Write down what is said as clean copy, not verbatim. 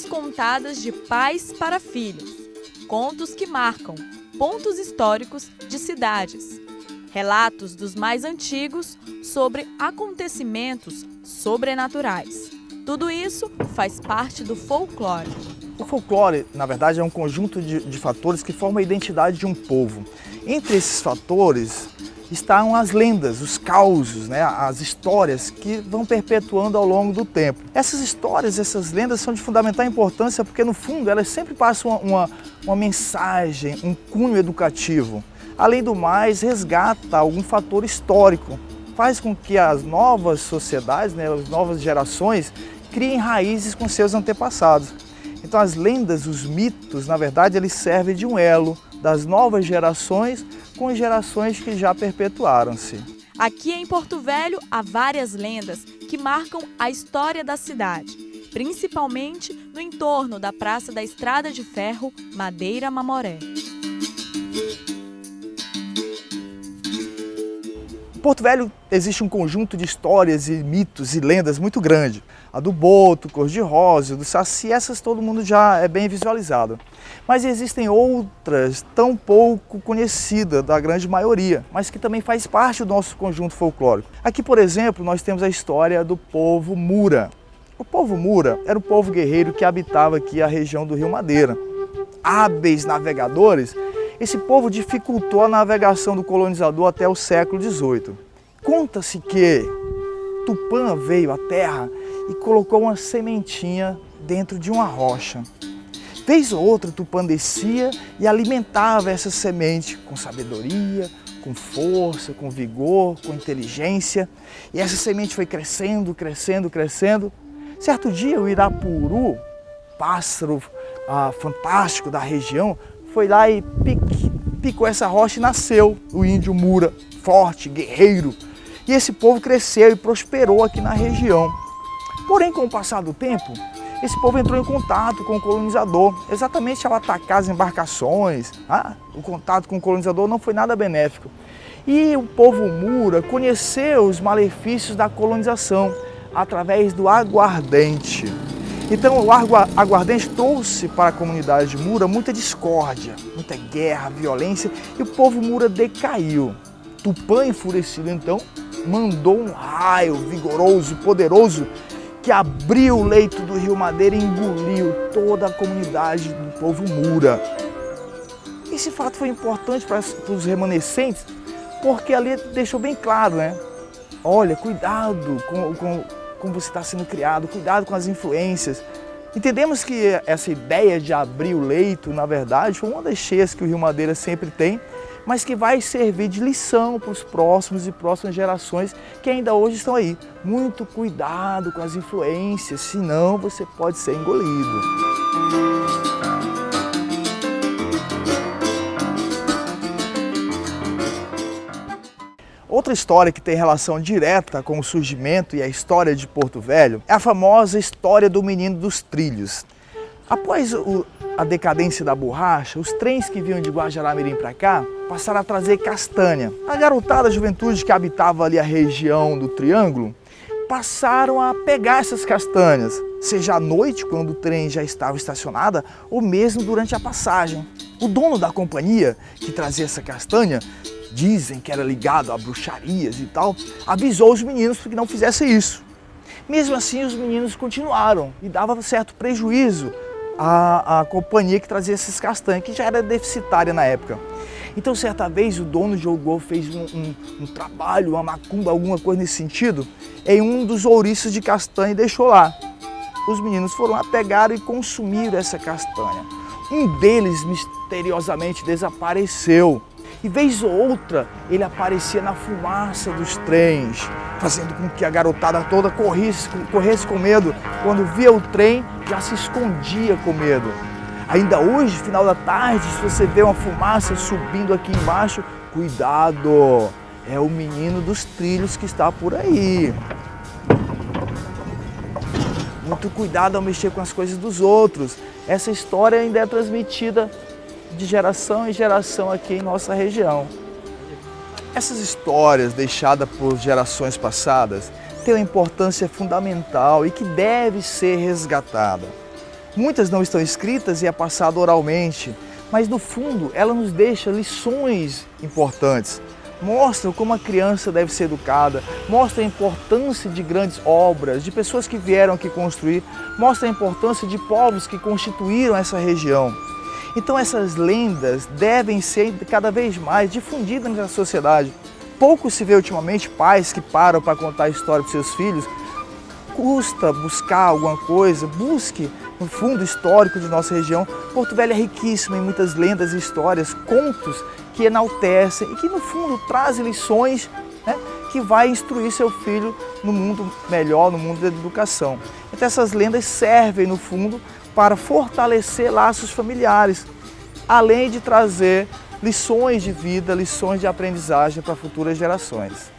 Histórias contadas de pais para filhos. Contos que marcam pontos históricos de cidades. Relatos dos mais antigos sobre acontecimentos sobrenaturais. Tudo isso faz parte do folclore. O folclore, na verdade, é um conjunto de fatores que formam a identidade de um povo. Entre esses fatores estão as lendas, os causos, as histórias que vão perpetuando ao longo do tempo. Essas histórias, essas lendas são de fundamental importância porque, no fundo, elas sempre passam uma mensagem, um cunho educativo. Além do mais, resgata algum fator histórico, faz com que as novas sociedades, as novas gerações, criem raízes com seus antepassados. Então as lendas, os mitos, na verdade, eles servem de um elo das novas gerações com gerações que já perpetuaram-se. Aqui em Porto Velho há várias lendas que marcam a história da cidade, principalmente no entorno da Praça da Estrada de Ferro, Madeira Mamoré. Em Porto Velho existe um conjunto de histórias e mitos e lendas muito grande. A do Boto, Cor-de-Rosa, do Saci, essas todo mundo já é bem visualizado. Mas existem outras tão pouco conhecidas da grande maioria, mas que também faz parte do nosso conjunto folclórico. Aqui, por exemplo, nós temos a história do povo Mura. O povo Mura era um povo guerreiro que habitava aqui a região do Rio Madeira. Hábeis navegadores, esse povo dificultou a navegação do colonizador até o século XVIII. Conta-se que Tupã veio à terra e colocou uma sementinha dentro de uma rocha. Vez ou outra, Tupã descia e alimentava essa semente com sabedoria, com força, com vigor, com inteligência. E essa semente foi crescendo, crescendo, crescendo. Certo dia, o Irapuru, pássaro fantástico da região, foi lá e picou essa rocha e nasceu o índio Mura, forte, guerreiro. E esse povo cresceu e prosperou aqui na região. Porém, com o passar do tempo, esse povo entrou em contato com o colonizador, exatamente ao atacar as embarcações. O contato com o colonizador não foi nada benéfico. E o povo Mura conheceu os malefícios da colonização através do aguardente. Então, o aguardente trouxe para a comunidade Mura muita discórdia, muita guerra, violência, e o povo Mura decaiu. Tupã, enfurecido, então, mandou um raio vigoroso, poderoso, que abriu o leito do Rio Madeira e engoliu toda a comunidade do povo Mura. Esse fato foi importante para os remanescentes, porque ali deixou bem claro, Olha, cuidado como você está sendo criado, cuidado com as influências. Entendemos que essa ideia de abrir o leito, na verdade, foi uma das cheias que o Rio Madeira sempre tem, mas que vai servir de lição para os próximos e próximas gerações que ainda hoje estão aí. Muito cuidado com as influências, senão você pode ser engolido. Outra história que tem relação direta com o surgimento e a história de Porto Velho é a famosa história do Menino dos Trilhos. Após a decadência da borracha, os trens que vinham de Guajará-Mirim para cá passaram a trazer castanha. A garotada, a juventude que habitava ali a região do Triângulo, passaram a pegar essas castanhas, seja à noite, quando o trem já estava estacionado, ou mesmo durante a passagem. O dono da companhia que trazia essa castanha, dizem que era ligado a bruxarias e tal, avisou os meninos para que não fizessem isso. Mesmo assim, os meninos continuaram e dava certo prejuízo à companhia que trazia essas castanhas, que já era deficitária na época. Então, certa vez, o dono jogou, fez um trabalho, uma macumba, alguma coisa nesse sentido, em um dos ouriços de castanha e deixou lá. Os meninos foram lá, pegaram e consumiram essa castanha. Um deles misteriosamente desapareceu. E vez ou outra, ele aparecia na fumaça dos trens, fazendo com que a garotada toda corresse com medo. Quando via o trem, já se escondia com medo. Ainda hoje, final da tarde, se você vê uma fumaça subindo aqui embaixo, cuidado, é o menino dos trilhos que está por aí. Muito cuidado ao mexer com as coisas dos outros. Essa história ainda é transmitida de geração em geração aqui em nossa região. Essas histórias deixadas por gerações passadas têm uma importância fundamental e que deve ser resgatada. Muitas não estão escritas e é passado oralmente, mas no fundo ela nos deixa lições importantes. Mostram como a criança deve ser educada, mostra a importância de grandes obras, de pessoas que vieram aqui construir, mostra a importância de povos que constituíram essa região. Então essas lendas devem ser cada vez mais difundidas na sociedade. Pouco se vê ultimamente pais que param para contar a história para seus filhos. Custa buscar alguma coisa, busque no fundo histórico de nossa região. Porto Velho é riquíssimo em muitas lendas e histórias, contos que enaltecem e que no fundo trazem lições, né, que vai instruir seu filho no mundo melhor, no mundo da educação. Então essas lendas servem no fundo para fortalecer laços familiares, além de trazer lições de vida, lições de aprendizagem para futuras gerações.